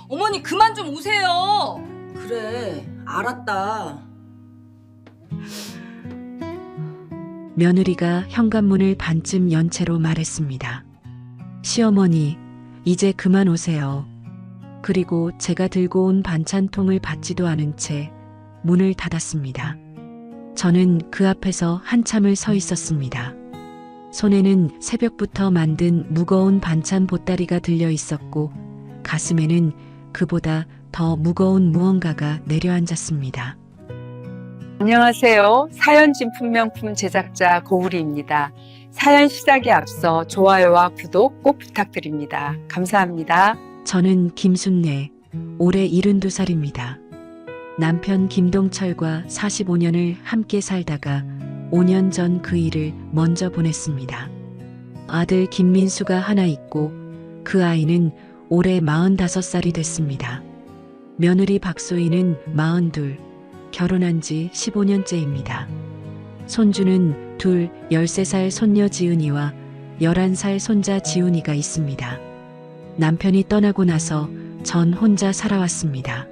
어머니 그만 좀 오세요. 그래, 알았다. 며느리가 현관문을 반쯤 연 채로 말했습니다. 시어머니, 이제 그만 오세요. 그리고 제가 들고 온 반찬통을 받지도 않은 채 문을 닫았습니다. 저는 그 앞에서 한참을 서 있었습니다. 손에는 새벽부터 만든 무거운 반찬 보따리가 들려 있었고 가슴에는 그보다 더 무거운 무언가가 내려앉았습니다. 안녕하세요. 사연 진품명품 제작자 고우리입니다. 사연 시작에 앞서 좋아요와 구독 꼭 부탁드립니다. 감사합니다. 저는 김순례, 올해 72살입니다. 남편 김동철과 45년을 함께 살다가 5년 전 그 일을 먼저 보냈습니다. 아들 김민수가 하나 있고 그 아이는 올해 45살이 됐습니다. 며느리 박소희는 42, 결혼한 지 15년째입니다. 손주는 둘, 13살 손녀 지은이와 11살 손자 지훈이가 있습니다. 남편이 떠나고 나서 전 혼자 살아왔습니다.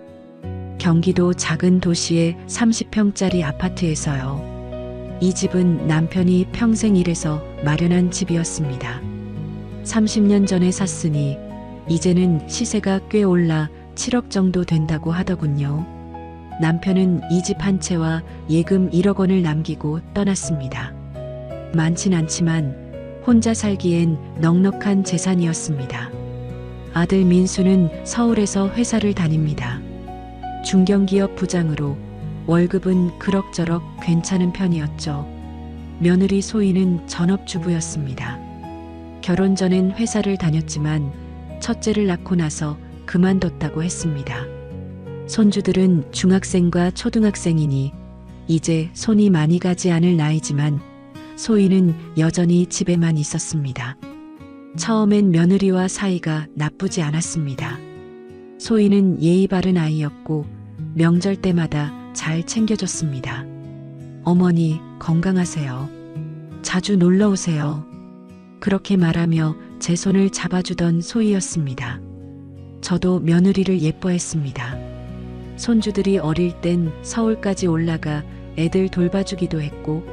경기도 작은 도시의 30평짜리 아파트에서요. 이 집은 남편이 평생 일해서 마련한 집이었습니다. 30년 전에 샀으니 이제는 시세가 꽤 올라 7억 정도 된다고 하더군요. 남편은 이 집 한 채와 예금 1억 원을 남기고 떠났습니다. 많진 않지만 혼자 살기엔 넉넉한 재산이었습니다. 아들 민수는 서울에서 회사를 다닙니다. 중견기업 부장으로 월급은 그럭저럭 괜찮은 편이었죠. 며느리 소희는 전업주부였습니다. 결혼 전엔 회사를 다녔지만 첫째를 낳고 나서 그만뒀다고 했습니다. 손주들은 중학생과 초등학생이니 이제 손이 많이 가지 않을 나이지만 소희는 여전히 집에만 있었습니다. 처음엔 며느리와 사이가 나쁘지 않았습니다. 소희는 예의 바른 아이였고 명절 때마다 잘 챙겨줬습니다. 어머니 건강하세요. 자주 놀러 오세요. 그렇게 말하며 제 손을 잡아주던 소희였습니다. 저도 며느리를 예뻐했습니다. 손주들이 어릴 땐 서울까지 올라가 애들 돌봐주기도 했고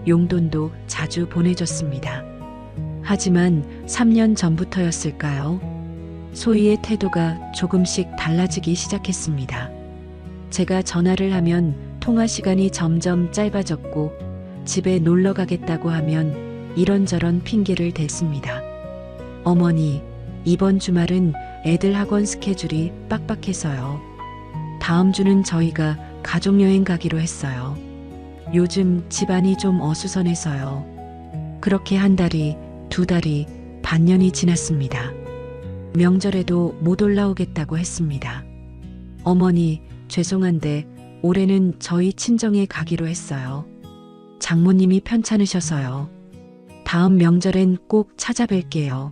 용돈도 자주 보내줬습니다. 하지만 3년 전부터였을까요? 소희의 태도가 조금씩 달라지기 시작했습니다. 제가 전화를 하면 통화 시간이 점점 짧아졌고 집에 놀러 가겠다고 하면 이런저런 핑계를 댔습니다. 어머니, 이번 주말은 애들 학원 스케줄이 빡빡해서요. 다음 주는 저희가 가족여행 가기로 했어요. 요즘 집안이 좀 어수선해서요. 그렇게 한 달이, 두 달이, 반년이 지났습니다. 명절에도 못 올라오겠다고 했습니다. 어머니, 죄송한데 올해는 저희 친정에 가기로 했어요. 장모님이 편찮으셔서요. 다음 명절엔 꼭 찾아뵐게요.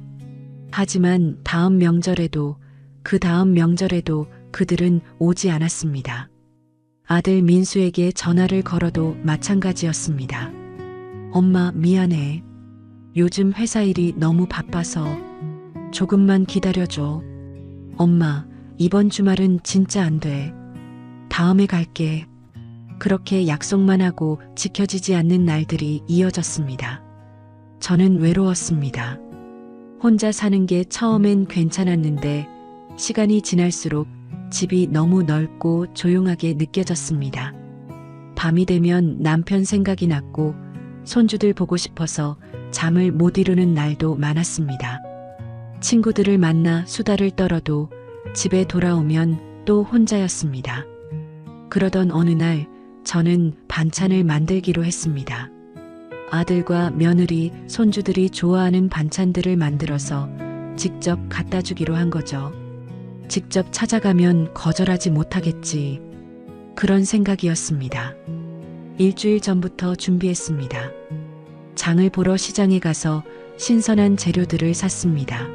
하지만 다음 명절에도 그 다음 명절에도 그들은 오지 않았습니다. 아들 민수에게 전화를 걸어도 마찬가지였습니다. 엄마 미안해. 요즘 회사 일이 너무 바빠서 조금만 기다려줘. 엄마, 이번 주말은 진짜 안 돼. 다음에 갈게. 그렇게 약속만 하고 지켜지지 않는 날들이 이어졌습니다. 저는 외로웠습니다. 혼자 사는 게 처음엔 괜찮았는데 시간이 지날수록 집이 너무 넓고 조용하게 느껴졌습니다. 밤이 되면 남편 생각이 났고 손주들 보고 싶어서 잠을 못 이루는 날도 많았습니다. 친구들을 만나 수다를 떨어도 집에 돌아오면 또 혼자였습니다. 그러던 어느 날 저는 반찬을 만들기로 했습니다. 아들과 며느리, 손주들이 좋아하는 반찬들을 만들어서 직접 갖다 주기로 한 거죠. 직접 찾아가면 거절하지 못하겠지. 그런 생각이었습니다. 일주일 전부터 준비했습니다. 장을 보러 시장에 가서 신선한 재료들을 샀습니다.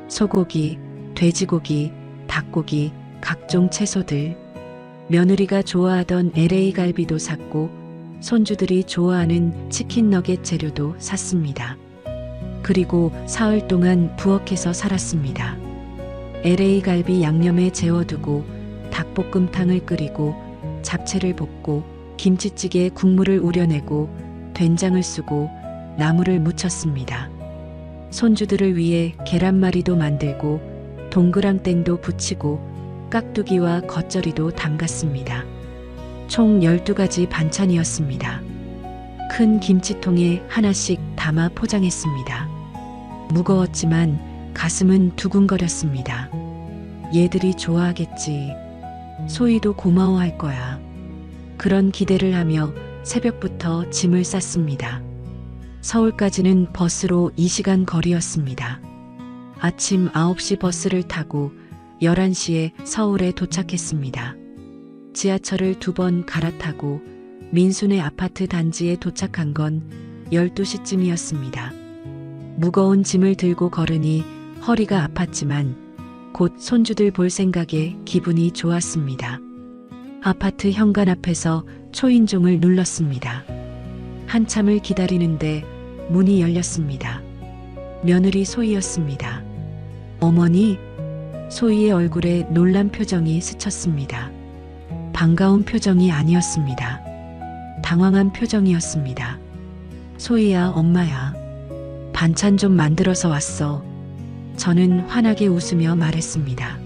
소고기, 돼지고기, 닭고기, 각종 채소들. 며느리가 좋아하던 LA 갈비도 샀고 손주들이 좋아하는 치킨 너겟 재료도 샀습니다. 그리고 사흘 동안 부엌에서 살았습니다. LA 갈비 양념에 재워두고 닭볶음탕을 끓이고 잡채를 볶고 김치찌개에 국물을 우려내고 된장을 쓰고 나물을 무쳤습니다. 손주들을 위해 계란말이도 만들고 동그랑땡도 부치고 깍두기와 겉절이도 담갔습니다. 총 12가지 반찬이었습니다. 큰 김치통에 하나씩 담아 포장했습니다. 무거웠지만 가슴은 두근거렸습니다. 얘들이 좋아하겠지. 소희도 고마워할 거야. 그런 기대를 하며 새벽부터 짐을 쌌습니다. 서울까지는 버스로 2시간 거리였습니다. 아침 9시 버스를 타고 11시에 서울에 도착했습니다. 지하철을 2번 갈아타고 민순의 아파트 단지에 도착한 건 12시쯤이었습니다. 무거운 짐을 들고 걸으니 허리가 아팠지만 곧 손주들 볼 생각에 기분이 좋았습니다. 아파트 현관 앞에서 초인종을 눌렀습니다. 한참을 기다리는데 문이 열렸습니다. 며느리 소희였습니다. 어머니, 소희의 얼굴에 놀란 표정이 스쳤습니다. 반가운 표정이 아니었습니다. 당황한 표정이었습니다. 소희야, 엄마야. 반찬 좀 만들어서 왔어. 저는 환하게 웃으며 말했습니다.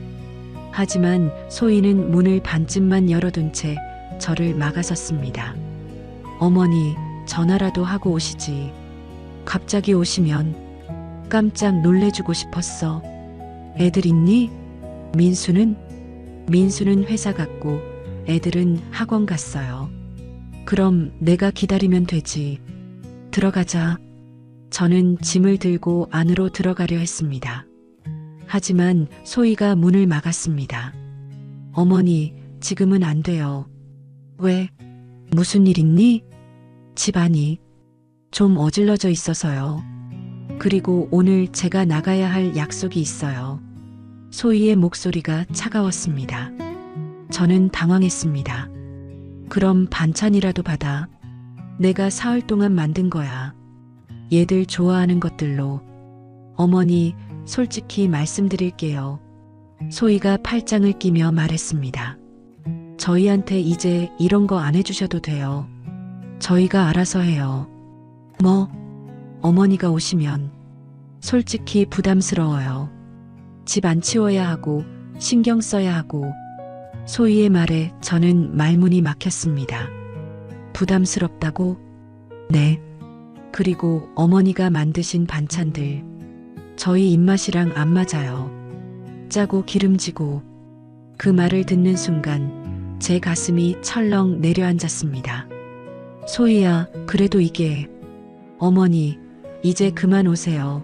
하지만 소희는 문을 반쯤만 열어둔 채 저를 막아섰습니다. 어머니, 전화라도 하고 오시지. 갑자기 오시면 깜짝 놀래주고 싶었어. 애들 있니? 민수는 회사 갔고 애들은 학원 갔어요. 그럼 내가 기다리면 되지. 들어가자. 저는 짐을 들고 안으로 들어가려 했습니다. 하지만 소희가 문을 막았습니다. 어머니, 지금은 안 돼요. 왜? 무슨 일 있니? 집안이 좀 어질러져 있어서요. 그리고 오늘 제가 나가야 할 약속이 있어요. 소희의 목소리가 차가웠습니다. 저는 당황했습니다. 그럼 반찬이라도 받아. 내가 사흘 동안 만든 거야. 얘들 좋아하는 것들로. 어머니, 솔직히 말씀드릴게요. 소희가 팔짱을 끼며 말했습니다. 저희한테 이제 이런 거 안 해주셔도 돼요. 저희가 알아서 해요. 뭐? 어머니가 오시면 솔직히 부담스러워요. 집 안 치워야 하고 신경 써야 하고. 소희의 말에 저는 말문이 막혔습니다. 부담스럽다고? 네. 그리고 어머니가 만드신 반찬들. 저희 입맛이랑 안 맞아요. 짜고 기름지고. 그 말을 듣는 순간 제 가슴이 철렁 내려앉았습니다. 소희야, 그래도 이게. 어머니, 이제 그만 오세요.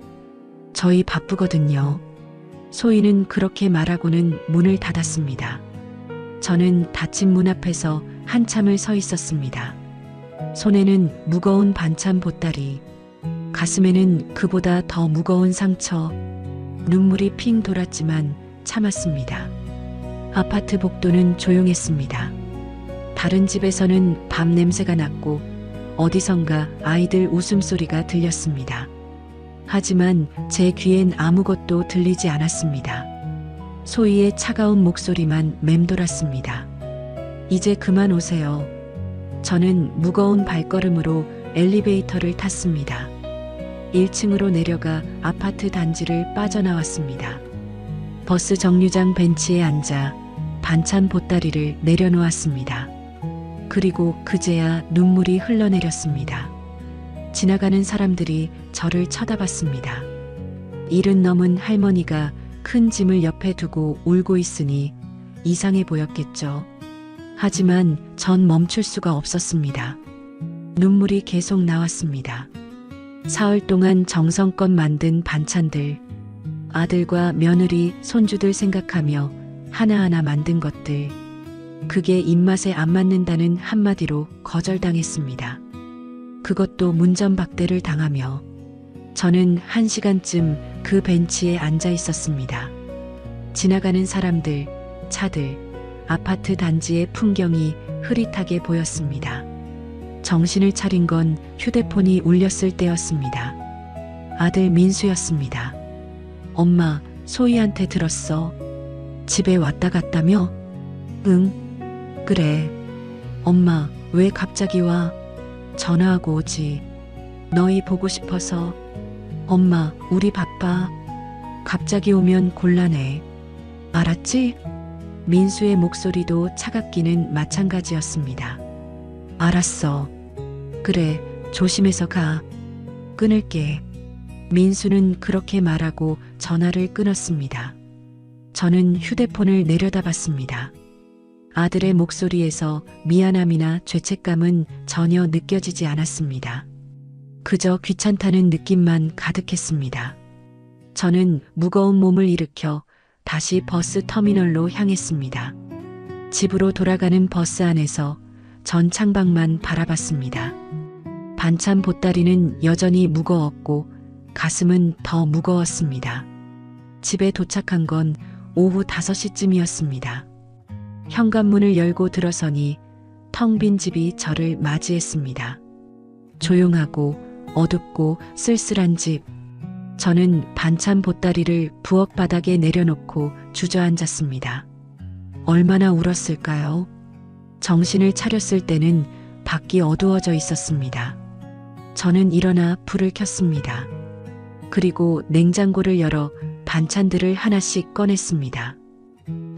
저희 바쁘거든요. 소희는 그렇게 말하고는 문을 닫았습니다. 저는 닫힌 문 앞에서 한참을 서 있었습니다. 손에는 무거운 반찬 보따리, 가슴에는 그보다 더 무거운 상처. 눈물이 핑 돌았지만 참았습니다. 아파트 복도는 조용했습니다. 다른 집에서는 밥 냄새가 났고 어디선가 아이들 웃음소리가 들렸습니다. 하지만 제 귀엔 아무것도 들리지 않았습니다. 소희의 차가운 목소리만 맴돌았습니다. 이제 그만 오세요. 저는 무거운 발걸음으로 엘리베이터를 탔습니다. 1층으로 내려가 아파트 단지를 빠져나왔습니다. 버스 정류장 벤치에 앉아 반찬 보따리를 내려놓았습니다. 그리고 그제야 눈물이 흘러내렸습니다. 지나가는 사람들이 저를 쳐다봤습니다. 70 넘은 할머니가 큰 짐을 옆에 두고 울고 있으니 이상해 보였겠죠. 하지만 전 멈출 수가 없었습니다. 눈물이 계속 나왔습니다. 사흘 동안 정성껏 만든 반찬들, 아들과 며느리, 손주들 생각하며 하나하나 만든 것들, 그게 입맛에 안 맞는다는 한마디로 거절당했습니다. 그것도 문전박대를 당하며 저는 1시간쯤 그 벤치에 앉아 있었습니다. 지나가는 사람들, 차들, 아파트 단지의 풍경이 흐릿하게 보였습니다. 정신을 차린 건 휴대폰이 울렸을 때였습니다. 아들 민수였습니다. 엄마, 소희한테 들었어. 집에 왔다 갔다며? 응, 그래. 엄마, 왜 갑자기 와? 전화하고 오지. 너희 보고 싶어서. 엄마, 우리 바빠. 갑자기 오면 곤란해. 알았지? 민수의 목소리도 차갑기는 마찬가지였습니다. 알았어. 그래, 조심해서 가. 끊을게. 민수는 그렇게 말하고 전화를 끊었습니다. 저는 휴대폰을 내려다봤습니다. 아들의 목소리에서 미안함이나 죄책감은 전혀 느껴지지 않았습니다. 그저 귀찮다는 느낌만 가득했습니다. 저는 무거운 몸을 일으켜 다시 버스 터미널로 향했습니다. 집으로 돌아가는 버스 안에서 전 창밖만 바라봤습니다. 반찬 보따리는 여전히 무거웠고 가슴은 더 무거웠습니다. 집에 도착한 건 오후 5시쯤이었습니다. 현관문을 열고 들어서니 텅 빈 집이 저를 맞이했습니다. 조용하고 어둡고 쓸쓸한 집. 저는 반찬 보따리를 부엌 바닥에 내려놓고 주저앉았습니다. 얼마나 울었을까요? 정신을 차렸을 때는 밖이 어두워져 있었습니다. 저는 일어나 불을 켰습니다. 그리고 냉장고를 열어 반찬들을 하나씩 꺼냈습니다.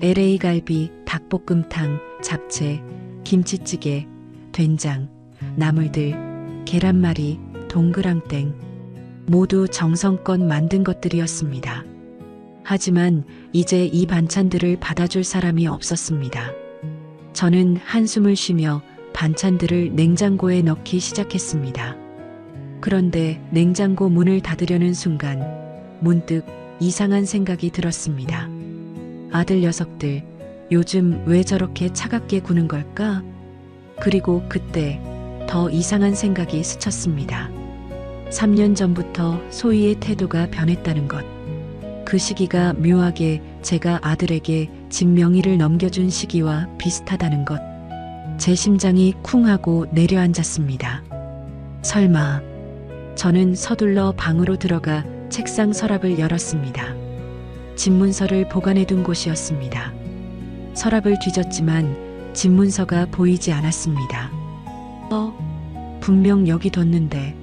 LA 갈비, 닭볶음탕, 잡채, 김치찌개, 된장, 나물들, 계란말이, 동그랑땡, 모두 정성껏 만든 것들이었습니다. 하지만 이제 이 반찬들을 받아줄 사람이 없었습니다. 저는 한숨을 쉬며 반찬들을 냉장고에 넣기 시작했습니다. 그런데 냉장고 문을 닫으려는 순간 문득 이상한 생각이 들었습니다. 아들 녀석들, 요즘 왜 저렇게 차갑게 구는 걸까? 그리고 그때 더 이상한 생각이 스쳤습니다. 3년 전부터 소희의 태도가 변했다는 것. 그 시기가 묘하게 제가 아들에게 집 명의를 넘겨준 시기와 비슷하다는 것. 제 심장이 쿵하고 내려앉았습니다. 설마. 저는 서둘러 방으로 들어가 책상 서랍을 열었습니다. 집문서를 보관해둔 곳이었습니다. 서랍을 뒤졌지만 집문서가 보이지 않았습니다. 분명 여기 뒀는데.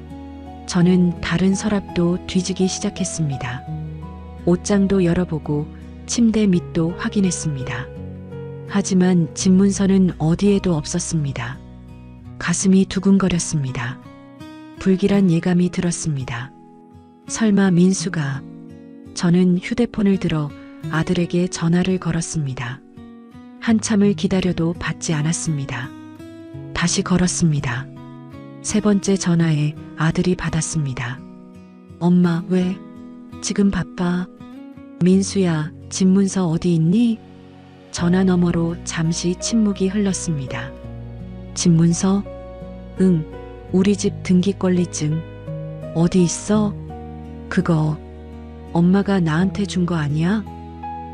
저는 다른 서랍도 뒤지기 시작했습니다. 옷장도 열어보고 침대 밑도 확인했습니다. 하지만 집문서는 어디에도 없었습니다. 가슴이 두근거렸습니다. 불길한 예감이 들었습니다. 설마 민수가. 저는 휴대폰을 들어 아들에게 전화를 걸었습니다. 한참을 기다려도 받지 않았습니다. 다시 걸었습니다. 세 번째 전화에 아들이 받았습니다. 엄마, 왜? 지금 바빠. 민수야, 집문서 어디 있니? 전화 너머로 잠시 침묵이 흘렀습니다. 집문서? 응, 우리 집 등기권리증. 어디 있어? 그거 엄마가 나한테 준 거 아니야?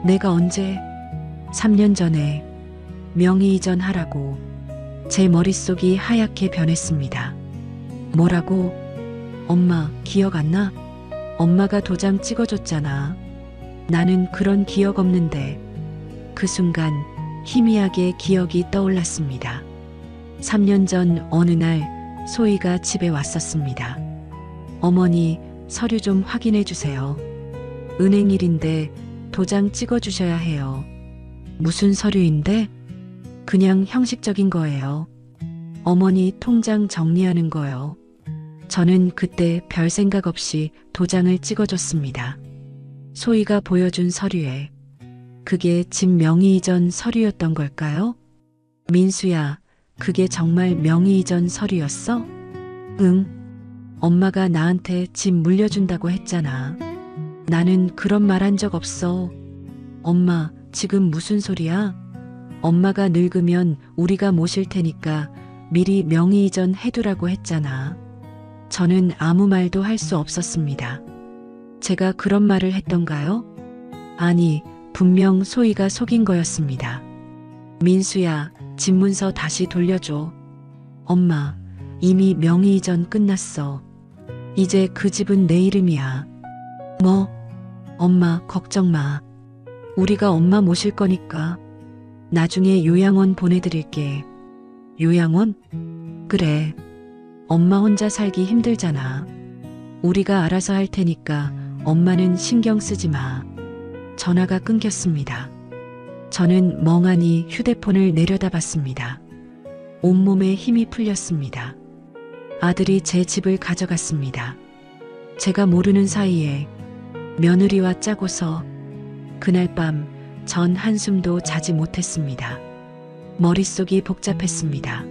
내가 언제? 3년 전에 명의 이전하라고. 제 머릿속이 하얗게 변했습니다. 뭐라고? 엄마, 기억 안 나? 엄마가 도장 찍어줬잖아. 나는 그런 기억 없는데. 그 순간 희미하게 기억이 떠올랐습니다. 3년 전 어느 날 소희가 집에 왔었습니다. 어머니, 서류 좀 확인해 주세요. 은행일인데 도장 찍어주셔야 해요. 무슨 서류인데? 그냥 형식적인 거예요. 어머니 통장 정리하는 거요. 저는 그때 별 생각 없이 도장을 찍어줬습니다. 소희가 보여준 서류에. 그게 집 명의 이전 서류였던 걸까요? 민수야, 그게 정말 명의 이전 서류였어? 응. 엄마가 나한테 집 물려준다고 했잖아. 나는 그런 말 한 적 없어. 엄마, 지금 무슨 소리야? 엄마가 늙으면 우리가 모실 테니까 미리 명의 이전 해두라고 했잖아. 저는 아무 말도 할 수 없었습니다. 제가 그런 말을 했던가요? 아니, 분명 소희가 속인 거였습니다. 민수야, 집문서 다시 돌려줘. 엄마, 이미 명의 이전 끝났어. 이제 그 집은 내 이름이야. 뭐? 엄마, 걱정 마. 우리가 엄마 모실 거니까. 나중에 요양원 보내드릴게. 요양원? 그래. 엄마 혼자 살기 힘들잖아. 우리가 알아서 할 테니까 엄마는 신경 쓰지 마. 전화가 끊겼습니다. 저는 멍하니 휴대폰을 내려다봤습니다. 온몸에 힘이 풀렸습니다. 아들이 제 집을 가져갔습니다. 제가 모르는 사이에 며느리와 짜고서 그날 밤 전 한숨도 자지 못했습니다. 머릿속이 복잡했습니다.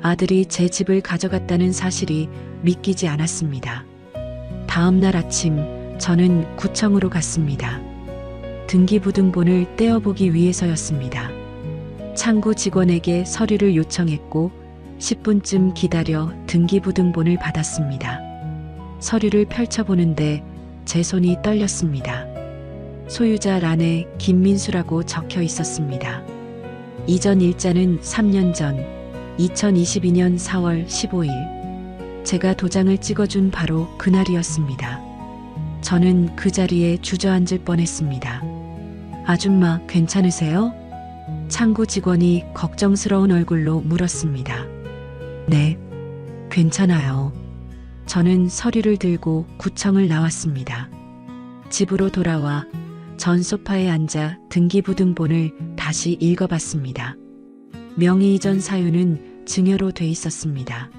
아들이 제 집을 가져갔다는 사실이 믿기지 않았습니다. 다음 날 아침 저는 구청으로 갔습니다. 등기부등본을 떼어보기 위해서였습니다. 창구 직원에게 서류를 요청했고 10분쯤 기다려 등기부등본을 받았습니다. 서류를 펼쳐보는데 제 손이 떨렸습니다. 소유자 란에 김민수라고 적혀 있었습니다. 이전 일자는 3년 전 2022년 4월 15일 제가 도장을 찍어준 바로 그날이었습니다. 저는 그 자리에 주저앉을 뻔했습니다. 아줌마 괜찮으세요? 창구 직원이 걱정스러운 얼굴로 물었습니다. 네, 괜찮아요. 저는 서류를 들고 구청을 나왔습니다. 집으로 돌아와 전 소파에 앉아 등기부등본을 다시 읽어봤습니다. 명의 이전 사유는 증여로 돼 있었습니다.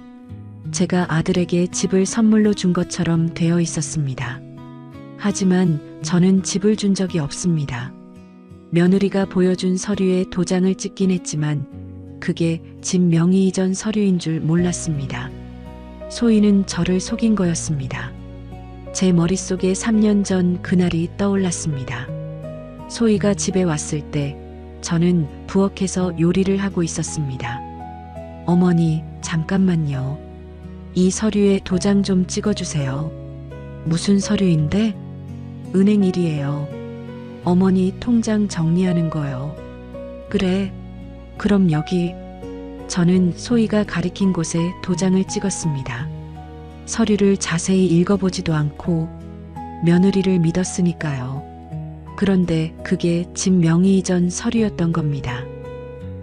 제가 아들에게 집을 선물로 준 것처럼 되어 있었습니다. 하지만 저는 집을 준 적이 없습니다. 며느리가 보여준 서류에 도장을 찍긴 했지만 그게 집 명의 이전 서류인 줄 몰랐습니다. 소희는 저를 속인 거였습니다. 제 머릿속에 3년 전 그날이 떠올랐습니다. 소희가 집에 왔을 때 저는 부엌에서 요리를 하고 있었습니다. 어머니, 잠깐만요. 이 서류에 도장 좀 찍어주세요. 무슨 서류인데? 은행 일이에요. 어머니 통장 정리하는 거요. 그래, 그럼 여기. 저는 소희가 가리킨 곳에 도장을 찍었습니다. 서류를 자세히 읽어보지도 않고 며느리를 믿었으니까요. 그런데 그게 집 명의 이전 서류였던 겁니다.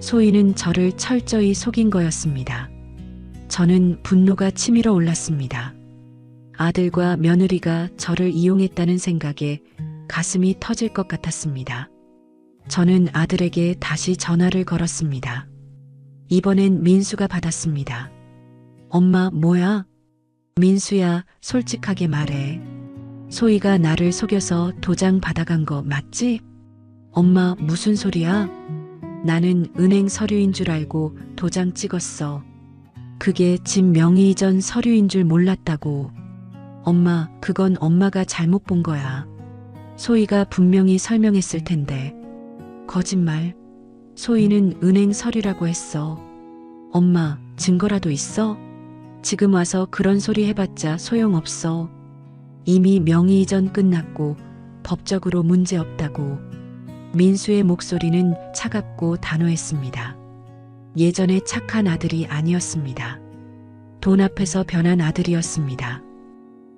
소희는 저를 철저히 속인 거였습니다. 저는 분노가 치밀어 올랐습니다. 아들과 며느리가 저를 이용했다는 생각에 가슴이 터질 것 같았습니다. 저는 아들에게 다시 전화를 걸었습니다. 이번엔 민수가 받았습니다. 엄마, 뭐야? 민수야, 솔직하게 말해. 소희가 나를 속여서 도장 받아간 거 맞지? 엄마, 무슨 소리야? 나는 은행 서류인 줄 알고 도장 찍었어. 그게 집 명의 이전 서류인 줄 몰랐다고. 엄마, 그건 엄마가 잘못 본 거야. 소희가 분명히 설명했을 텐데. 거짓말. 소희는 은행 서류라고 했어. 엄마, 증거라도 있어? 지금 와서 그런 소리 해봤자 소용없어. 이미 명의 이전 끝났고 법적으로 문제 없다고. 민수의 목소리는 차갑고 단호했습니다. 예전에 착한 아들이 아니었습니다. 돈 앞에서 변한 아들이었습니다.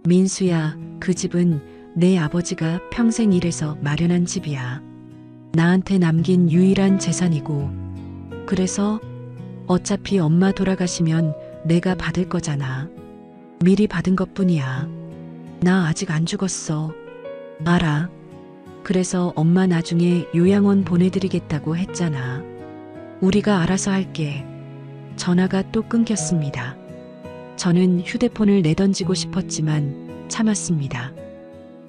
민수야, 그 집은 내 아버지가 평생 일해서 마련한 집이야. 나한테 남긴 유일한 재산이고. 그래서 어차피 엄마 돌아가시면 내가 받을 거잖아. 미리 받은 것뿐이야. 나 아직 안 죽었어. 알아. 그래서 엄마 나중에 요양원 보내드리겠다고 했잖아. 우리가 알아서 할게. 전화가 또 끊겼습니다. 저는 휴대폰을 내던지고 싶었지만 참았습니다.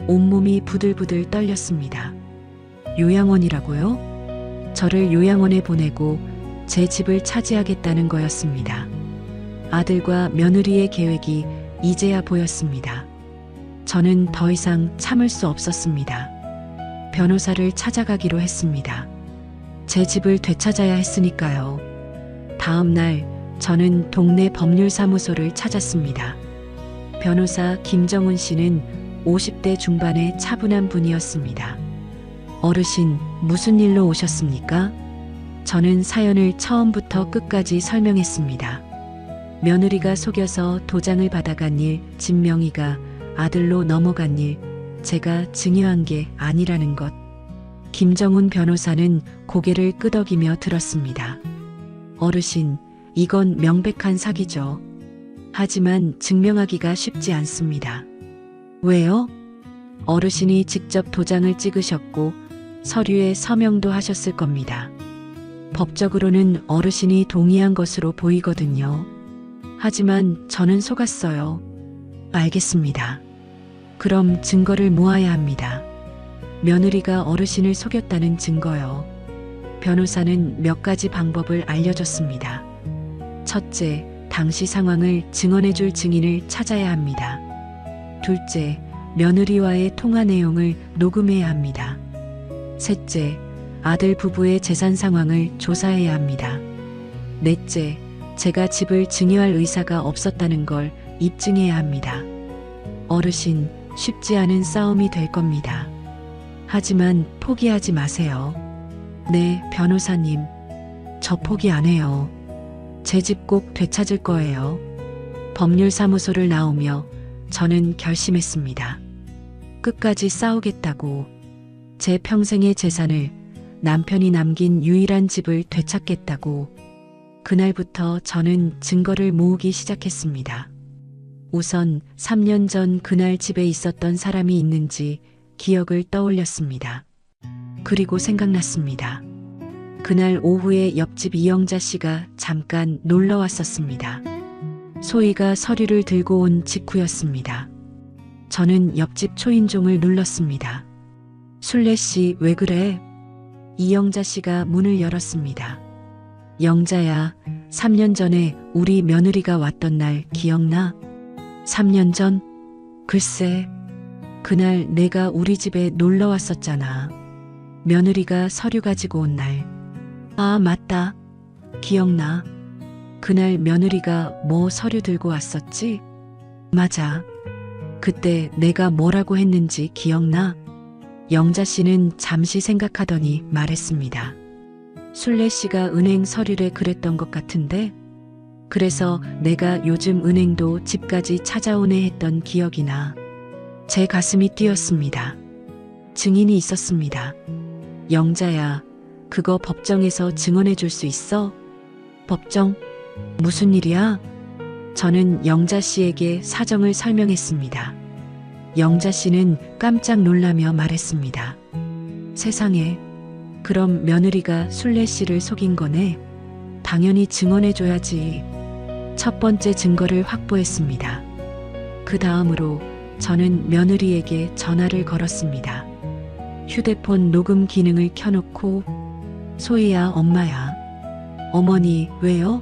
온몸이 부들부들 떨렸습니다. 요양원이라고요? 저를 요양원에 보내고 제 집을 차지하겠다는 거였습니다. 아들과 며느리의 계획이 이제야 보였습니다. 저는 더 이상 참을 수 없었습니다. 변호사를 찾아가기로 했습니다. 제 집을 되찾아야 했으니까요. 다음 날 저는 동네 법률사무소를 찾았습니다. 변호사 김정훈 씨는 50대 중반의 차분한 분이었습니다. 어르신, 무슨 일로 오셨습니까? 저는 사연을 처음부터 끝까지 설명했습니다. 며느리가 속여서 도장을 받아간 일, 집 명의가 아들로 넘어간 일, 제가 증여한 게 아니라는 것. 김정훈 변호사는 고개를 끄덕이며 들었습니다. 어르신, 이건 명백한 사기죠. 하지만 증명하기가 쉽지 않습니다. 왜요? 어르신이 직접 도장을 찍으셨고 서류에 서명도 하셨을 겁니다. 법적으로는 어르신이 동의한 것으로 보이거든요. 하지만 저는 속았어요. 알겠습니다. 그럼 증거를 모아야 합니다. 며느리가 어르신을 속였다는 증거요. 변호사는 몇 가지 방법을 알려줬습니다. 첫째, 당시 상황을 증언해줄 증인을 찾아야 합니다. 둘째, 며느리와의 통화 내용을 녹음해야 합니다. 셋째, 아들 부부의 재산 상황을 조사해야 합니다. 넷째, 제가 집을 증여할 의사가 없었다는 걸 입증해야 합니다. 어르신, 쉽지 않은 싸움이 될 겁니다. 하지만 포기하지 마세요. 네, 변호사님. 저 포기 안 해요. 제 집 꼭 되찾을 거예요. 법률사무소를 나오며 저는 결심했습니다. 끝까지 싸우겠다고. 제 평생의 재산을, 남편이 남긴 유일한 집을 되찾겠다고. 그날부터 저는 증거를 모으기 시작했습니다. 우선 3년 전 그날 집에 있었던 사람이 있는지 기억을 떠올렸습니다. 그리고 생각났습니다. 그날 오후에 옆집 이영자 씨가 잠깐 놀러 왔었습니다. 소희가 서류를 들고 온 직후였습니다. 저는 옆집 초인종을 눌렀습니다. 순례 씨, 왜 그래? 이영자 씨가 문을 열었습니다. 영자야, 3년 전에 우리 며느리가 왔던 날 기억나? 3년 전? 글쎄, 그날 내가 우리 집에 놀러 왔었잖아. 며느리가 서류 가지고 온 날. 아, 맞다. 기억나. 그날 며느리가 뭐 서류 들고 왔었지? 맞아. 그때 내가 뭐라고 했는지 기억나? 영자 씨는 잠시 생각하더니 말했습니다. 순례 씨가 은행 서류에 그랬던 것 같은데? 그래서 내가 요즘 은행도 집까지 찾아오네 했던 기억이 나. 제 가슴이 뛰었습니다. 증인이 있었습니다. 영자야, 그거 법정에서 증언해 줄 수 있어? 법정? 무슨 일이야? 저는 영자 씨에게 사정을 설명했습니다. 영자 씨는 깜짝 놀라며 말했습니다. 세상에, 그럼 며느리가 순례 씨를 속인 거네? 당연히 증언해 줘야지. 첫 번째 증거를 확보했습니다. 그 다음으로 저는 며느리에게 전화를 걸었습니다. 휴대폰 녹음 기능을 켜놓고 소희야, 엄마야. 어머니, 왜요?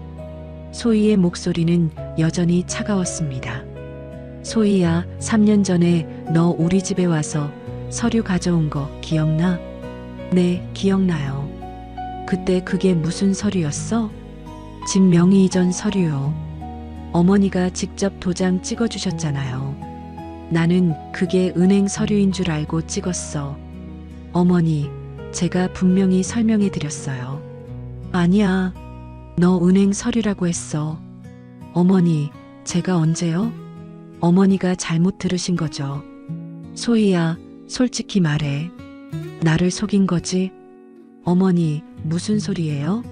소희의 목소리는 여전히 차가웠습니다. 소희야, 3년 전에 너 우리 집에 와서 서류 가져온 거 기억나? 네, 기억나요. 그때 그게 무슨 서류였어? 집 명의 이전 서류요. 어머니가 직접 도장 찍어주셨잖아요. 나는 그게 은행 서류인 줄 알고 찍었어. 어머니, 제가 분명히 설명해 드렸어요. 아니야, 너 은행 서류라고 했어. 어머니, 제가 언제요? 어머니가 잘못 들으신 거죠. 소희야, 솔직히 말해. 나를 속인 거지? 어머니, 무슨 소리예요?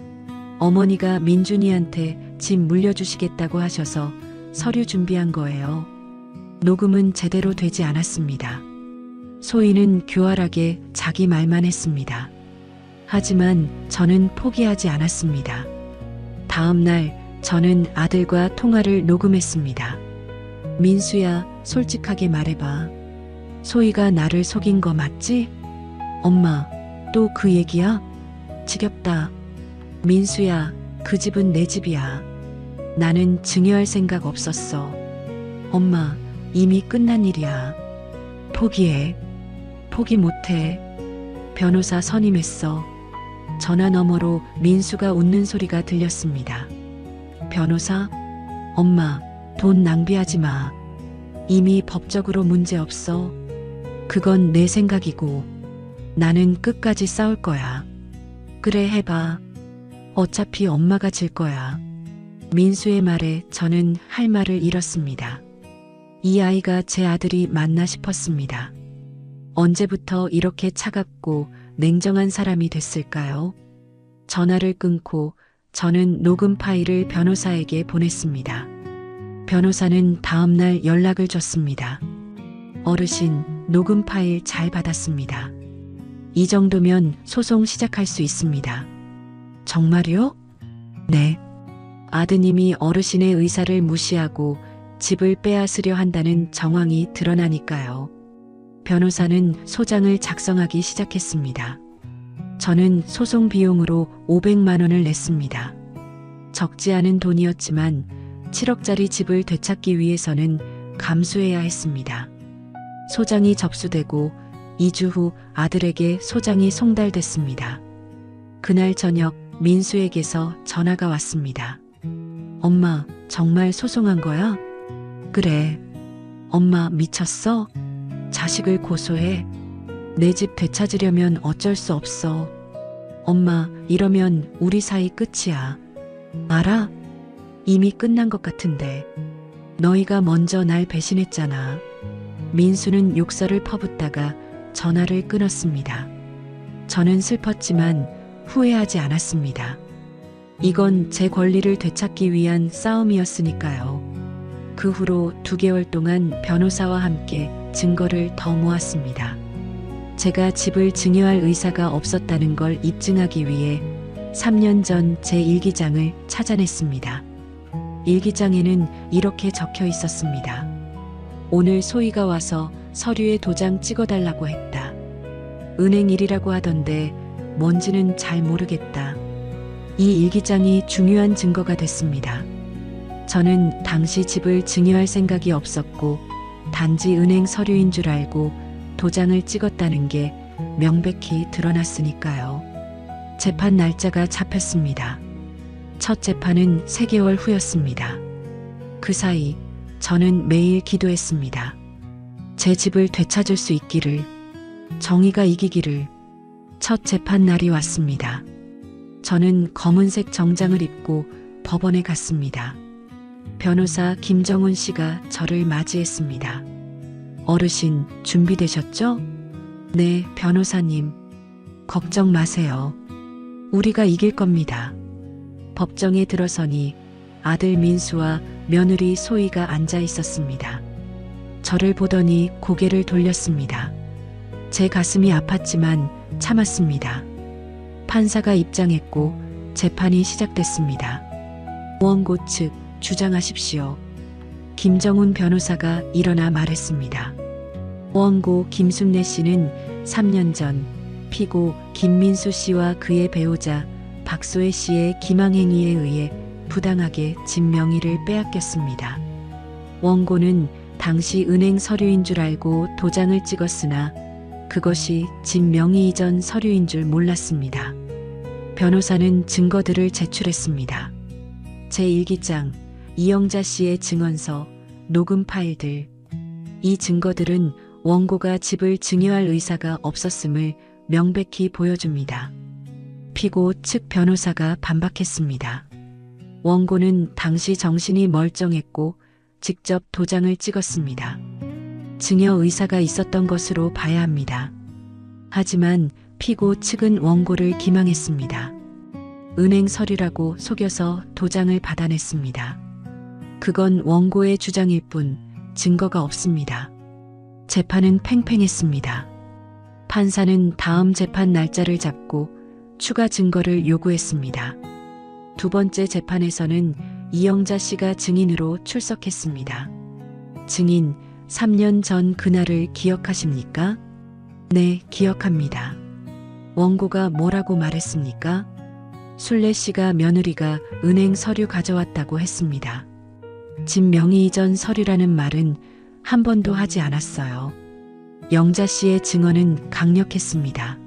어머니가 민준이한테 집 물려주시겠다고 하셔서 서류 준비한 거예요. 녹음은 제대로 되지 않았습니다. 소희는 교활하게 자기 말만 했습니다. 하지만 저는 포기하지 않았습니다. 다음 날 저는 아들과 통화를 녹음했습니다. 민수야, 솔직하게 말해봐. 소희가 나를 속인 거 맞지? 엄마, 또 그 얘기야? 지겹다. 민수야, 그 집은 내 집이야. 나는 증여할 생각 없었어. 엄마, 이미 끝난 일이야. 포기해. 포기 못해. 변호사 선임했어. 전화 너머로 민수가 웃는 소리가 들렸습니다. 변호사? 엄마, 돈 낭비하지 마. 이미 법적으로 문제 없어. 그건 내 생각이고 나는 끝까지 싸울 거야. 그래, 해봐. 어차피 엄마가 질 거야. 민수의 말에 저는 할 말을 잃었습니다. 이 아이가 제 아들이 맞나 싶었습니다. 언제부터 이렇게 차갑고 냉정한 사람이 됐을까요? 전화를 끊고 저는 녹음 파일을 변호사에게 보냈습니다. 변호사는 다음날 연락을 줬습니다. 어르신, 녹음 파일 잘 받았습니다. 이 정도면 소송 시작할 수 있습니다. 정말요? 네. 아드님이 어르신의 의사를 무시하고 집을 빼앗으려 한다는 정황이 드러나니까요. 변호사는 소장을 작성하기 시작했습니다. 저는 소송 비용으로 500만 원을 냈습니다. 적지 않은 돈이었지만 7억짜리 집을 되찾기 위해서는 감수해야 했습니다. 소장이 접수되고 2주 후 아들에게 소장이 송달됐습니다. 그날 저녁 민수에게서 전화가 왔습니다. 엄마, 정말 소송한 거야? 그래. 엄마 미쳤어? 자식을 고소해. 내 집 되찾으려면 어쩔 수 없어. 엄마, 이러면 우리 사이 끝이야. 알아? 이미 끝난 것 같은데. 너희가 먼저 날 배신했잖아. 민수는 욕설을 퍼붓다가 전화를 끊었습니다. 저는 슬펐지만 후회하지 않았습니다. 이건 제 권리를 되찾기 위한 싸움이었으니까요. 그 후로 2개월 동안 변호사와 함께 증거를 더 모았습니다. 제가 집을 증여할 의사가 없었다는 걸 입증하기 위해 3년 전 제 일기장을 찾아냈습니다. 일기장에는 이렇게 적혀 있었습니다. 오늘 소희가 와서 서류에 도장 찍어달라고 했다. 은행 일이라고 하던데 뭔지는 잘 모르겠다. 이 일기장이 중요한 증거가 됐습니다. 저는 당시 집을 증여할 생각이 없었고 단지 은행 서류인 줄 알고 도장을 찍었다는 게 명백히 드러났으니까요. 재판 날짜가 잡혔습니다. 첫 재판은 3개월 후였습니다. 그 사이 저는 매일 기도했습니다. 제 집을 되찾을 수 있기를, 정의가 이기기를. 첫 재판 날이 왔습니다. 저는 검은색 정장을 입고 법원에 갔습니다. 변호사 김정훈 씨가 저를 맞이했습니다. 어르신, 준비되셨죠? 네, 변호사님. 걱정 마세요. 우리가 이길 겁니다. 법정에 들어서니 아들 민수와 며느리 소희가 앉아 있었습니다. 저를 보더니 고개를 돌렸습니다. 제 가슴이 아팠지만 참았습니다. 판사가 입장했고 재판이 시작됐습니다. 원고 측 주장하십시오. 김정훈 변호사가 일어나 말했습니다. 원고 김순례 씨는 3년 전 피고 김민수 씨와 그의 배우자 박소혜 씨의 기망행위에 의해 부당하게 집 명의를 빼앗겼습니다. 원고는 당시 은행 서류인 줄 알고 도장을 찍었으나 그것이 집 명의 이전 서류인 줄 몰랐습니다. 변호사는 증거들을 제출했습니다. 제1기장, 이영자 씨의 증언서, 녹음 파일들. 이 증거들은 원고가 집을 증여할 의사가 없었음을 명백히 보여줍니다. 피고 측 변호사가 반박했습니다. 원고는 당시 정신이 멀쩡했고 직접 도장을 찍었습니다. 증여 의사가 있었던 것으로 봐야 합니다. 하지만 피고 측은 원고를 기망했습니다. 은행 서류라고 속여서 도장을 받아냈습니다. 그건 원고의 주장일 뿐 증거가 없습니다. 재판은 팽팽했습니다. 판사는 다음 재판 날짜를 잡고 추가 증거를 요구했습니다. 2번째 재판에서는 이영자 씨가 증인으로 출석했습니다. 증인, 3년 전 그날을 기억하십니까? 네, 기억합니다. 원고가 뭐라고 말했습니까? 순례 씨가 며느리가 은행 서류 가져왔다고 했습니다. 집 명의 이전 서류라는 말은 한 번도 하지 않았어요. 영자 씨의 증언은 강력했습니다.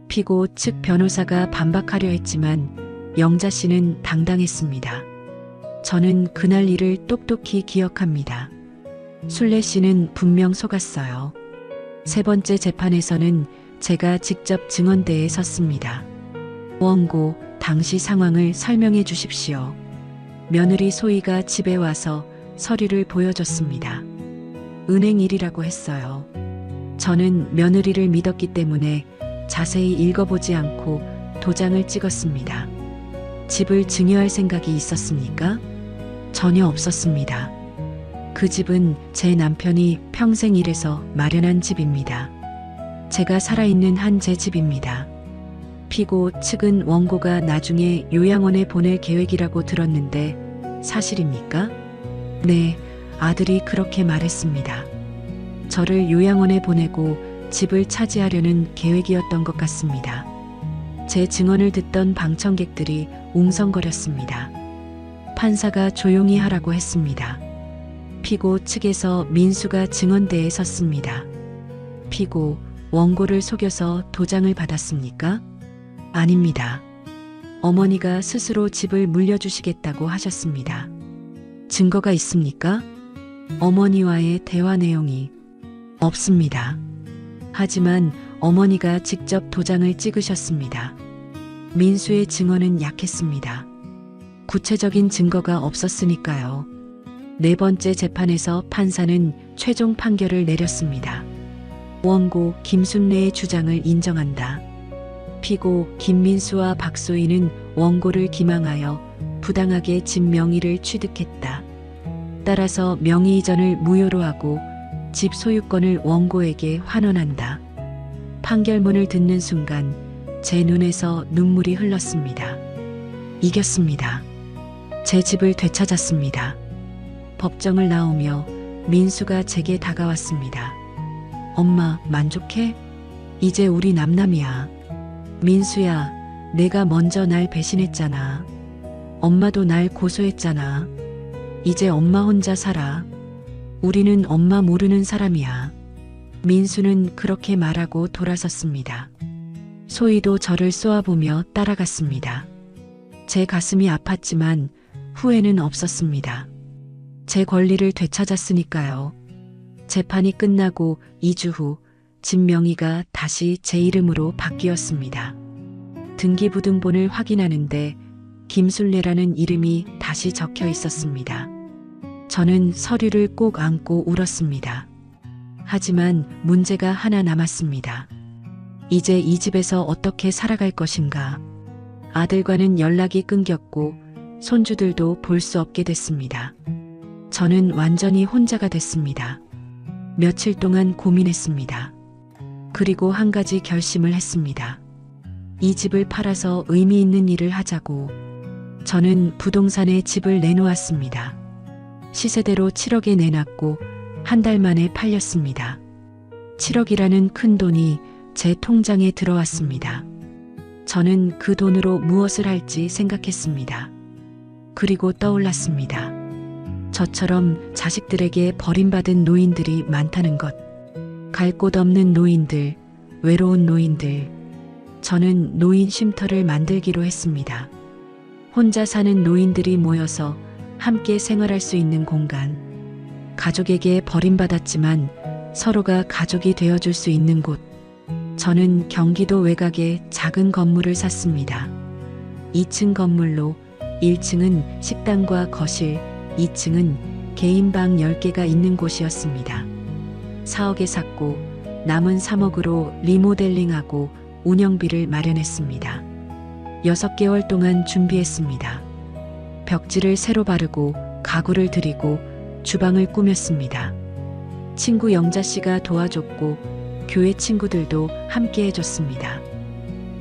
피고 측 변호사가 반박하려 했지만 영자 씨는 당당했습니다. 저는 그날 일을 똑똑히 기억합니다. 순례 씨는 분명 속았어요. 3번째 재판에서는 제가 직접 증언대에 섰습니다. 원고, 당시 상황을 설명해 주십시오. 며느리 소희가 집에 와서 서류를 보여줬습니다. 은행 일이라고 했어요. 저는 며느리를 믿었기 때문에 자세히 읽어보지 않고 도장을 찍었습니다. 집을 증여할 생각이 있었습니까? 전혀 없었습니다. 그 집은 제 남편이 평생 일해서 마련한 집입니다. 제가 살아있는 한 제 집입니다. 피고 측은 원고가 나중에 요양원에 보낼 계획이라고 들었는데 사실입니까? 네, 아들이 그렇게 말했습니다. 저를 요양원에 보내고 집을 차지하려는 계획이었던 것 같습니다. 제 증언을 듣던 방청객들이 웅성거렸습니다. 판사가 조용히 하라고 했습니다. 피고 측에서 민수가 증언대에 섰습니다. 피고, 원고를 속여서 도장을 받았습니까? 아닙니다. 어머니가 스스로 집을 물려주시겠다고 하셨습니다. 증거가 있습니까? 어머니와의 대화 내용이 없습니다. 하지만 어머니가 직접 도장을 찍으셨습니다. 민수의 증언은 약했습니다. 구체적인 증거가 없었으니까요. 네 번째 재판에서 판사는 최종 판결을 내렸습니다. 원고 김순례의 주장을 인정한다. 피고 김민수와 박소희는 원고를 기망하여 부당하게 집 명의를 취득했다. 따라서 명의 이전을 무효로 하고 집 소유권을 원고에게 환원한다. 판결문을 듣는 순간 제 눈에서 눈물이 흘렀습니다. 이겼습니다. 제 집을 되찾았습니다. 법정을 나오며 민수가 제게 다가왔습니다. 엄마, 만족해? 이제 우리 남남이야. 민수야, 내가 먼저 날 배신했잖아. 엄마도 날 고소했잖아. 이제 엄마 혼자 살아. 우리는 엄마 모르는 사람이야. 민수는 그렇게 말하고 돌아섰습니다. 소희도 저를 쏘아보며 따라갔습니다. 제 가슴이 아팠지만 후회는 없었습니다. 제 권리를 되찾았으니까요. 재판이 끝나고 2주 후 집 명의가 다시 제 이름으로 바뀌었습니다. 등기부등본을 확인하는데 김순례라는 이름이 다시 적혀 있었습니다. 저는 서류를 꼭 안고 울었습니다. 하지만 문제가 하나 남았습니다. 이제 이 집에서 어떻게 살아갈 것인가? 아들과는 연락이 끊겼고 손주들도 볼 수 없게 됐습니다. 저는 완전히 혼자가 됐습니다. 며칠 동안 고민했습니다. 그리고 한 가지 결심을 했습니다. 이 집을 팔아서 의미 있는 일을 하자고. 저는 부동산에 집을 내놓았습니다. 시세대로 7억에 내놨고 한 달 만에 팔렸습니다. 7억이라는 큰 돈이 제 통장에 들어왔습니다. 저는 그 돈으로 무엇을 할지 생각했습니다. 그리고 떠올랐습니다. 저처럼 자식들에게 버림받은 노인들이 많다는 것. 갈 곳 없는 노인들, 외로운 노인들. 저는 노인 쉼터를 만들기로 했습니다. 혼자 사는 노인들이 모여서 함께 생활할 수 있는 공간. 가족에게 버림받았지만 서로가 가족이 되어줄 수 있는 곳. 저는 경기도 외곽에 작은 건물을 샀습니다. 2층 건물로 1층은 식당과 거실, 2층은 개인 방 10개가 있는 곳이었습니다. 4억에 샀고 남은 3억으로 리모델링하고 운영비를 마련했습니다. 6개월 동안 준비했습니다. 벽지를 새로 바르고 가구를 들이고 주방을 꾸몄습니다. 친구 영자 씨가 도와줬고 교회 친구들도 함께 해줬습니다.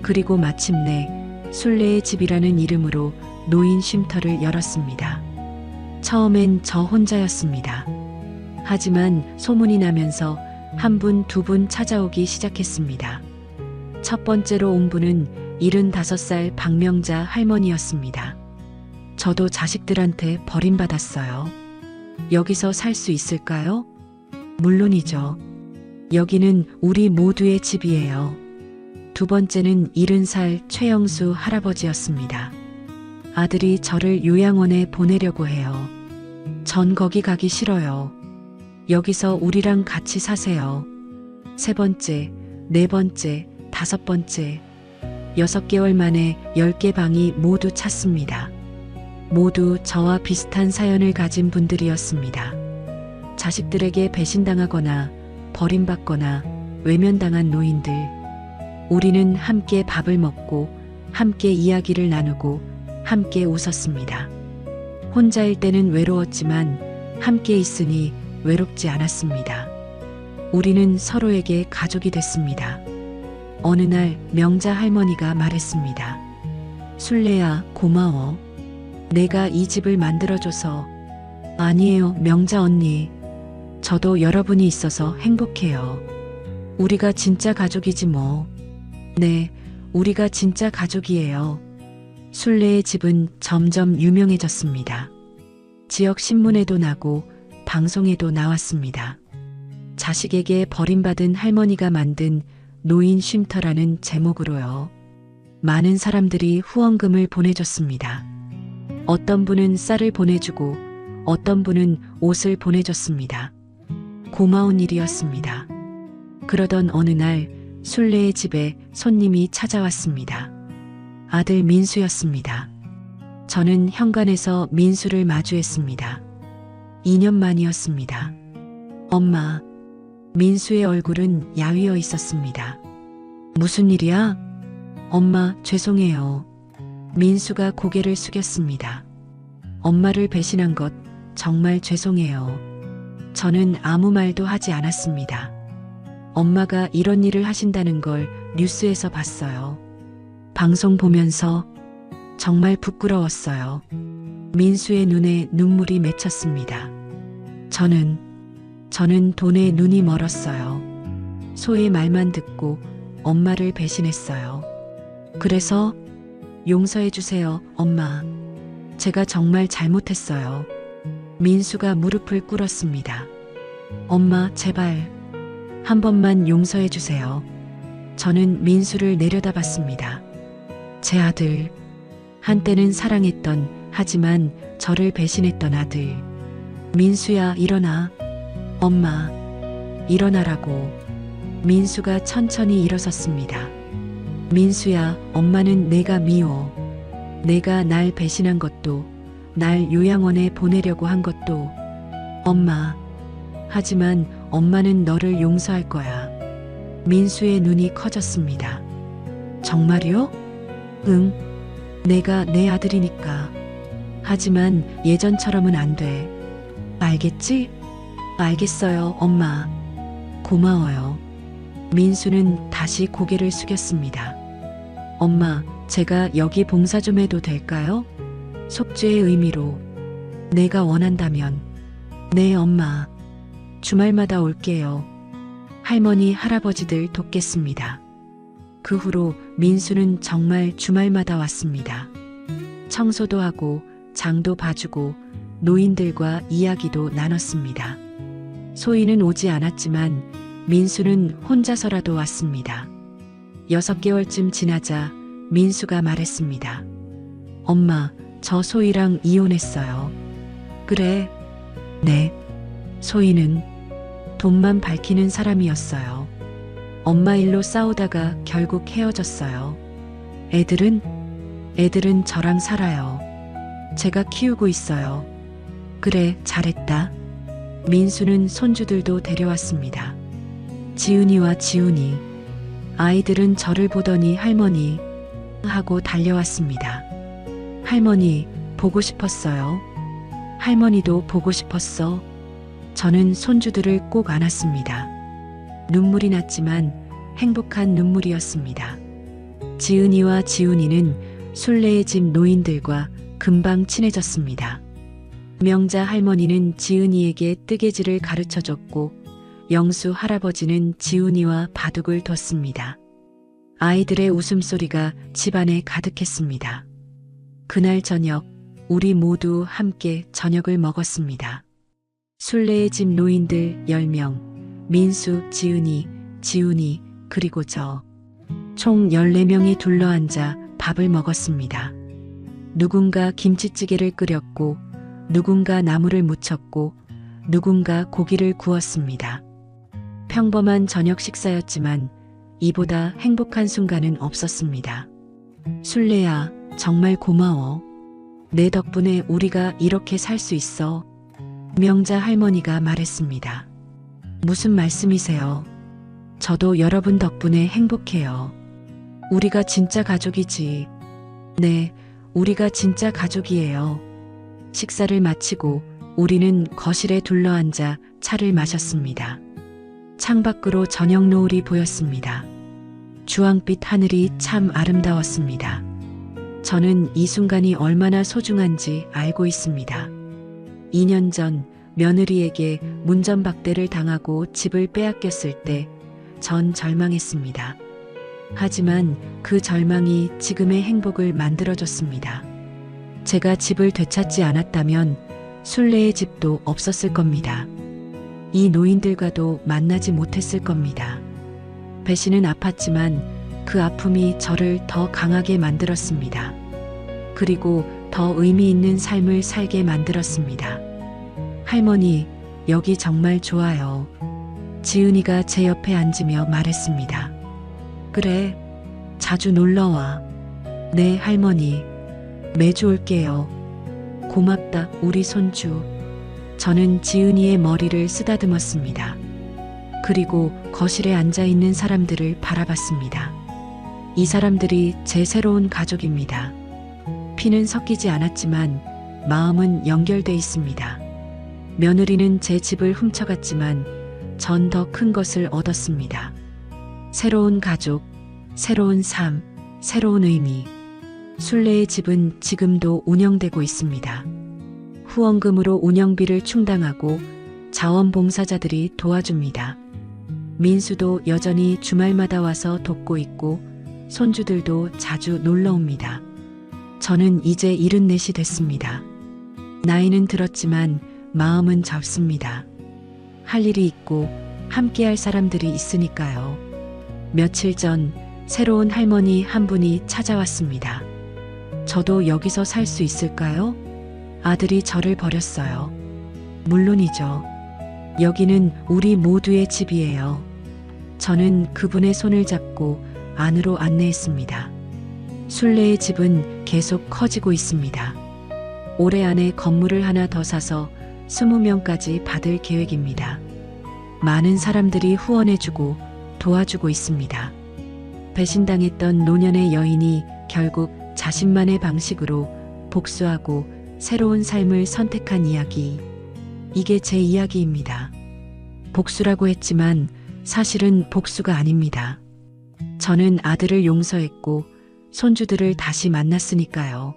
그리고 마침내 순례의 집이라는 이름으로 노인 쉼터를 열었습니다. 처음엔 저 혼자였습니다. 하지만 소문이 나면서 한 분, 두 분 찾아오기 시작했습니다. 첫 번째로 온 분은 75살 박명자 할머니였습니다. 저도 자식들한테 버림받았어요. 여기서 살 수 있을까요? 물론이죠. 여기는 우리 모두의 집이에요. 두 번째는 70살 최영수 할아버지였습니다. 아들이 저를 요양원에 보내려고 해요. 전 거기 가기 싫어요. 여기서 우리랑 같이 사세요. 세 번째, 네 번째, 다섯 번째. 6개월 만에 10개 방이 모두 찼습니다. 모두 저와 비슷한 사연을 가진 분들이었습니다. 자식들에게 배신당하거나 버림받거나 외면당한 노인들. 우리는 함께 밥을 먹고 함께 이야기를 나누고 함께 웃었습니다. 혼자일 때는 외로웠지만 함께 있으니 외롭지 않았습니다. 우리는 서로에게 가족이 됐습니다. 어느 날 명자 할머니가 말했습니다. 순례야, 고마워. 내가 이 집을 만들어줘서. 아니에요, 명자 언니. 저도 여러분이 있어서 행복해요. 우리가 진짜 가족이지 뭐. 네, 우리가 진짜 가족이에요. 순례의 집은 점점 유명해졌습니다. 지역 신문에도 나고 방송에도 나왔습니다. 자식에게 버림받은 할머니가 만든 노인 쉼터라는 제목으로요. 많은 사람들이 후원금을 보내줬습니다. 어떤 분은 쌀을 보내주고 어떤 분은 옷을 보내줬습니다. 고마운 일이었습니다. 그러던 어느 날 순례의 집에 손님이 찾아왔습니다. 아들 민수였습니다. 저는 현관에서 민수를 마주했습니다. 2년 만이었습니다. 엄마, 민수의 얼굴은 야위어 있었습니다. 무슨 일이야? 엄마, 죄송해요. 민수가 고개를 숙였습니다. 엄마를 배신한 것 정말 죄송해요. 저는 아무 말도 하지 않았습니다. 엄마가 이런 일을 하신다는 걸 뉴스에서 봤어요. 방송 보면서 정말 부끄러웠어요. 민수의 눈에 눈물이 맺혔습니다. 저는 돈에 눈이 멀었어요. 소의 말만 듣고 엄마를 배신했어요. 그래서 용서해 주세요, 엄마. 제가 정말 잘못했어요. 민수가 무릎을 꿇었습니다. 엄마, 제발 한 번만 용서해 주세요. 저는 민수를 내려다봤습니다. 제 아들, 한때는 사랑했던, 하지만 저를 배신했던 아들. 민수야, 일어나. 엄마, 일어나라고. 민수가 천천히 일어섰습니다. 민수야, 엄마는 내가 미워. 내가 날 배신한 것도, 날 요양원에 보내려고 한 것도. 엄마, 하지만 엄마는 너를 용서할 거야. 민수의 눈이 커졌습니다. 정말요? 응, 내가 내 아들이니까. 하지만 예전처럼은 안 돼. 알겠지? 알겠어요, 엄마. 고마워요. 민수는 다시 고개를 숙였습니다. 엄마, 제가 여기 봉사 좀 해도 될까요? 속죄의 의미로. 내가 원한다면. 네, 엄마. 주말마다 올게요. 할머니, 할아버지들 돕겠습니다. 그 후로 민수는 정말 주말마다 왔습니다. 청소도 하고 장도 봐주고 노인들과 이야기도 나눴습니다. 소희는 오지 않았지만 민수는 혼자서라도 왔습니다. 6개월쯤 지나자 민수가 말했습니다. 엄마, 저 소희랑 이혼했어요. 그래? 네. 소희는 돈만 밝히는 사람이었어요. 엄마 일로 싸우다가 결국 헤어졌어요. 애들은 저랑 살아요. 제가 키우고 있어요. 그래, 잘했다. 민수는 손주들도 데려왔습니다. 지은이와 지훈이. 아이들은 저를 보더니 할머니 하고 달려왔습니다. 할머니, 보고 싶었어요. 할머니도 보고 싶었어. 저는 손주들을 꼭 안았습니다. 눈물이 났지만 행복한 눈물이었습니다. 지은이와 지훈이는 순례의 집 노인들과 금방 친해졌습니다. 명자 할머니는 지은이에게 뜨개질을 가르쳐줬고 영수 할아버지는 지훈이와 바둑을 뒀습니다. 아이들의 웃음소리가 집안에 가득했습니다. 그날 저녁 우리 모두 함께 저녁을 먹었습니다. 순례의 집 노인들 10명, 민수, 지은이, 지훈이, 그리고 저. 총 14명이 둘러앉아 밥을 먹었습니다. 누군가 김치찌개를 끓였고 누군가 나물을 무쳤고 누군가 고기를 구웠습니다. 평범한 저녁 식사였지만 이보다 행복한 순간은 없었습니다. 순례야, 정말 고마워. 내 덕분에 우리가 이렇게 살 수 있어. 명자 할머니가 말했습니다. 무슨 말씀이세요? 저도 여러분 덕분에 행복해요. 우리가 진짜 가족이지. 네, 우리가 진짜 가족이에요. 식사를 마치고 우리는 거실에 둘러앉아 차를 마셨습니다. 창밖으로 저녁 노을이 보였습니다. 주황빛 하늘이 참 아름다웠습니다. 저는 이 순간이 얼마나 소중한지 알고 있습니다. 2년 전 며느리에게 문전박대를 당하고 집을 빼앗겼을 때 전 절망했습니다. 하지만 그 절망이 지금의 행복을 만들어줬습니다. 제가 집을 되찾지 않았다면 순례의 집도 없었을 겁니다. 이 노인들과도 만나지 못했을 겁니다. 배신은 아팠지만 그 아픔이 저를 더 강하게 만들었습니다. 그리고 더 의미 있는 삶을 살게 만들었습니다. 할머니, 여기 정말 좋아요. 지은이가 제 옆에 앉으며 말했습니다. 그래, 자주 놀러와. 네, 할머니. 매주 올게요. 고맙다, 우리 손주. 저는 지은이의 머리를 쓰다듬었습니다. 그리고 거실에 앉아 있는 사람들을 바라봤습니다. 이 사람들이 제 새로운 가족입니다. 피는 섞이지 않았지만 마음은 연결돼 있습니다. 며느리는 제 집을 훔쳐갔지만 전 더 큰 것을 얻었습니다. 새로운 가족, 새로운 삶, 새로운 의미. 순례의 집은 지금도 운영되고 있습니다. 후원금으로 운영비를 충당하고 자원봉사자들이 도와줍니다. 민수도 여전히 주말마다 와서 돕고 있고 손주들도 자주 놀러 옵니다. 저는 이제 74이 됐습니다. 나이는 들었지만 마음은 젊습니다. 할 일이 있고 함께할 사람들이 있으니까요. 며칠 전 새로운 할머니 한 분이 찾아왔습니다. 저도 여기서 살 수 있을까요? 아들이 저를 버렸어요. 물론이죠. 여기는 우리 모두의 집이에요. 저는 그분의 손을 잡고 안으로 안내했습니다. 순례의 집은 계속 커지고 있습니다. 올해 안에 건물을 하나 더 사서 20명까지 받을 계획입니다. 많은 사람들이 후원해주고 도와주고 있습니다. 배신당했던 노년의 여인이 결국 자신만의 방식으로 복수하고 새로운 삶을 선택한 이야기. 이게 제 이야기입니다. 복수라고 했지만 사실은 복수가 아닙니다. 저는 아들을 용서했고 손주들을 다시 만났으니까요.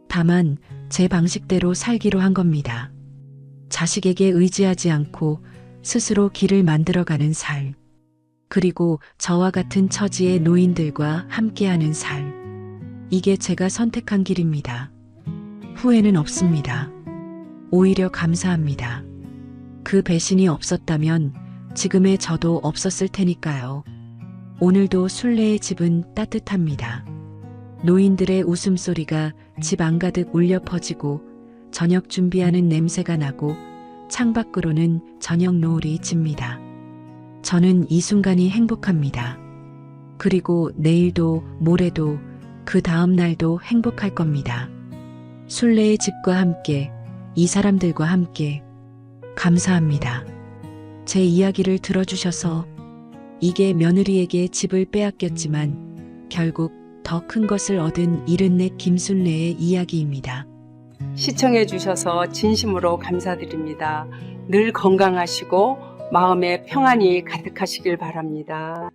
다만 제 방식대로 살기로 한 겁니다. 자식에게 의지하지 않고 스스로 길을 만들어가는 삶. 그리고 저와 같은 처지의 노인들과 함께하는 삶. 이게 제가 선택한 길입니다. 후회는 없습니다. 오히려 감사합니다. 그 배신이 없었다면 지금의 저도 없었을 테니까요. 오늘도 순례의 집은 따뜻합니다. 노인들의 웃음소리가 집 안가득 울려 퍼지고 저녁 준비하는 냄새가 나고 창밖으로는 저녁 노을이 집니다. 저는 이 순간이 행복합니다. 그리고 내일도 모레도 그 다음 날도 행복할 겁니다. 순례의 집과 함께, 이 사람들과 함께. 감사합니다. 제 이야기를 들어주셔서. 이게 며느리에게 집을 빼앗겼지만 결국 더 큰 것을 얻은 74 김순례의 이야기입니다. 시청해 주셔서 진심으로 감사드립니다. 늘 건강하시고 마음에 평안이 가득하시길 바랍니다.